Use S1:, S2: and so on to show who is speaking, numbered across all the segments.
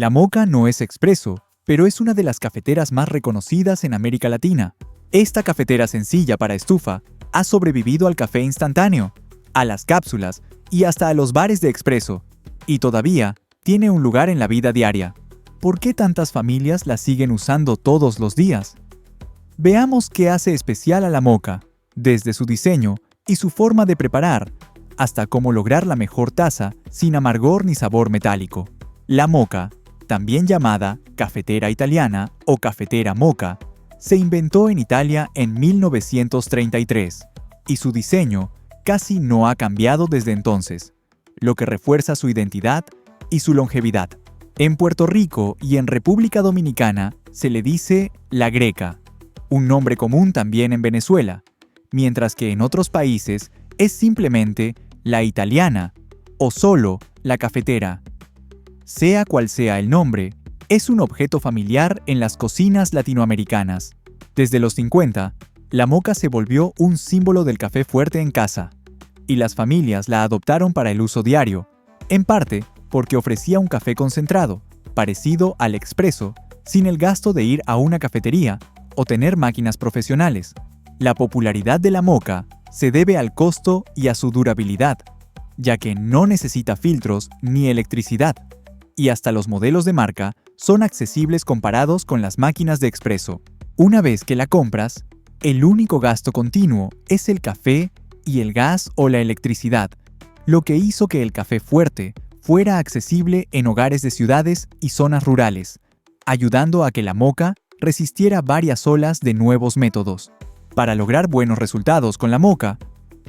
S1: La Moka no es expreso, pero es una de las cafeteras más reconocidas en América Latina. Esta cafetera sencilla para estufa ha sobrevivido al café instantáneo, a las cápsulas y hasta a los bares de expreso, y todavía tiene un lugar en la vida diaria. ¿Por qué tantas familias la siguen usando todos los días? Veamos qué hace especial a la Moka, desde su diseño y su forma de preparar, hasta cómo lograr la mejor taza sin amargor ni sabor metálico. La Moka, también llamada cafetera italiana o cafetera Moka, se inventó en Italia en 1933 y su diseño casi no ha cambiado desde entonces, lo que refuerza su identidad y su longevidad. En Puerto Rico y en República Dominicana se le dice la greca, un nombre común también en Venezuela, mientras que en otros países es simplemente la italiana o solo la cafetera. Sea cual sea el nombre, es un objeto familiar en las cocinas latinoamericanas. Desde los 50, la Moka se volvió un símbolo del café fuerte en casa, y las familias la adoptaron para el uso diario, en parte porque ofrecía un café concentrado, parecido al expreso, sin el gasto de ir a una cafetería o tener máquinas profesionales. La popularidad de la Moka se debe al costo y a su durabilidad, ya que no necesita filtros ni electricidad, y hasta los modelos de marca son accesibles comparados con las máquinas de expreso. Una vez que la compras, el único gasto continuo es el café y el gas o la electricidad, lo que hizo que el café fuerte fuera accesible en hogares de ciudades y zonas rurales, ayudando a que la Moka resistiera varias olas de nuevos métodos. Para lograr buenos resultados con la Moka,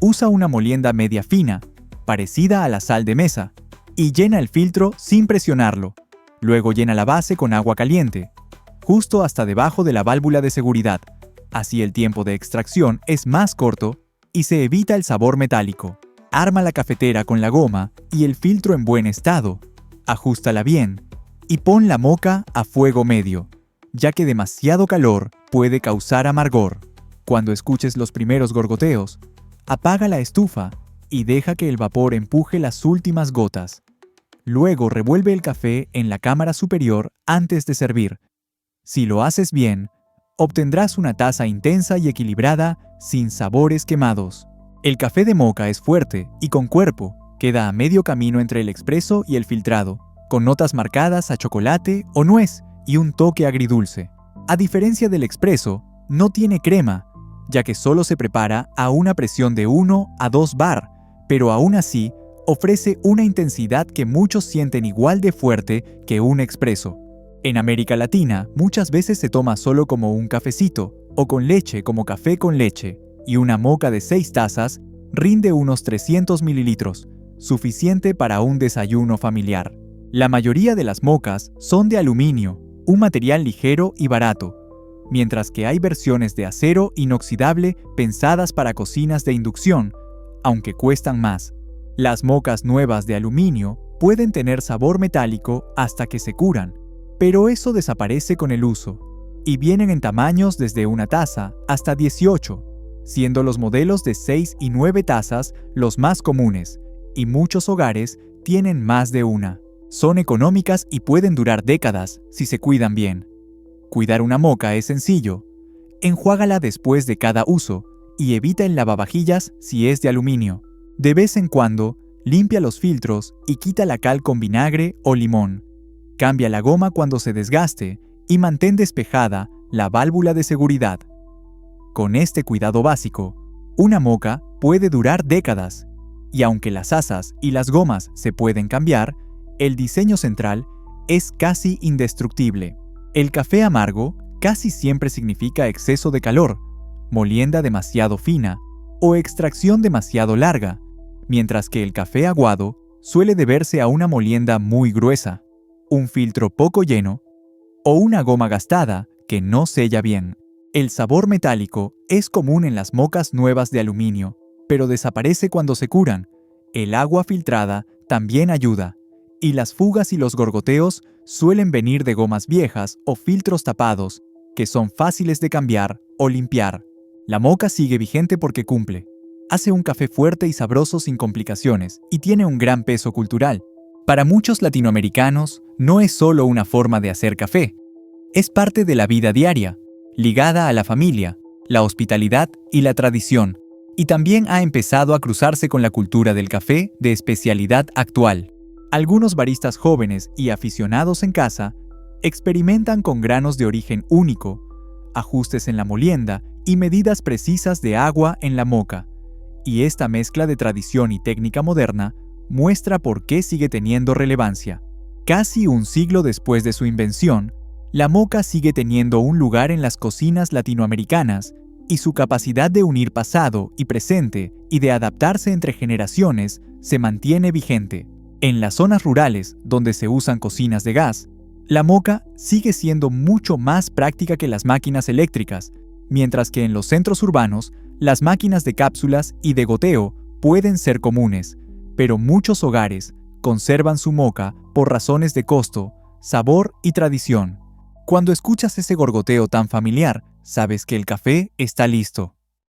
S1: usa una molienda media fina, parecida a la sal de mesa, y llena el filtro sin presionarlo. Luego llena la base con agua caliente, justo hasta debajo de la válvula de seguridad. Así el tiempo de extracción es más corto y se evita el sabor metálico. Arma la cafetera con la goma y el filtro en buen estado. Ajústala bien y pon la Moka a fuego medio, ya que demasiado calor puede causar amargor. Cuando escuches los primeros gorgoteos, apaga la estufa y deja que el vapor empuje las últimas gotas. Luego revuelve el café en la cámara superior antes de servir. Si lo haces bien, obtendrás una taza intensa y equilibrada sin sabores quemados. El café de Moka es fuerte y con cuerpo, queda a medio camino entre el expreso y el filtrado, con notas marcadas a chocolate o nuez y un toque agridulce. A diferencia del expreso, no tiene crema, ya que solo se prepara a una presión de 1 a 2 bar, pero aún así ofrece una intensidad que muchos sienten igual de fuerte que un expreso. En América Latina, muchas veces se toma solo como un cafecito o con leche como café con leche, y una Moka de 6 tazas rinde unos 300 mililitros, suficiente para un desayuno familiar. La mayoría de las Mokas son de aluminio, un material ligero y barato, mientras que hay versiones de acero inoxidable pensadas para cocinas de inducción, aunque cuestan más. Las Mokas nuevas de aluminio pueden tener sabor metálico hasta que se curan, pero eso desaparece con el uso, y vienen en tamaños desde una taza hasta 18, siendo los modelos de 6 y 9 tazas los más comunes, y muchos hogares tienen más de una. Son económicas y pueden durar décadas si se cuidan bien. Cuidar una Moka es sencillo. Enjuágala después de cada uso y evita el lavavajillas si es de aluminio. De vez en cuando, limpia los filtros y quita la cal con vinagre o limón. Cambia la goma cuando se desgaste y mantén despejada la válvula de seguridad. Con este cuidado básico, una Moka puede durar décadas, y aunque las asas y las gomas se pueden cambiar, el diseño central es casi indestructible. El café amargo casi siempre significa exceso de calor, molienda demasiado fina o extracción demasiado larga, mientras que el café aguado suele deberse a una molienda muy gruesa, un filtro poco lleno o una goma gastada que no sella bien. El sabor metálico es común en las Mokas nuevas de aluminio, pero desaparece cuando se curan. El agua filtrada también ayuda, y las fugas y los gorgoteos suelen venir de gomas viejas o filtros tapados, que son fáciles de cambiar o limpiar. La Moka sigue vigente porque cumple. Hace un café fuerte y sabroso sin complicaciones y tiene un gran peso cultural. Para muchos latinoamericanos, no es solo una forma de hacer café. Es parte de la vida diaria, ligada a la familia, la hospitalidad y la tradición, y también ha empezado a cruzarse con la cultura del café de especialidad actual. Algunos baristas jóvenes y aficionados en casa experimentan con granos de origen único, ajustes en la molienda y medidas precisas de agua en la moka. Y esta mezcla de tradición y técnica moderna muestra por qué sigue teniendo relevancia. Casi un siglo después de su invención, la moka sigue teniendo un lugar en las cocinas latinoamericanas y su capacidad de unir pasado y presente y de adaptarse entre generaciones se mantiene vigente. En las zonas rurales, donde se usan cocinas de gas, la moka sigue siendo mucho más práctica que las máquinas eléctricas, mientras que en los centros urbanos, las máquinas de cápsulas y de goteo pueden ser comunes, pero muchos hogares conservan su moka por razones de costo, sabor y tradición. Cuando escuchas ese gorgoteo tan familiar, sabes que el café está listo.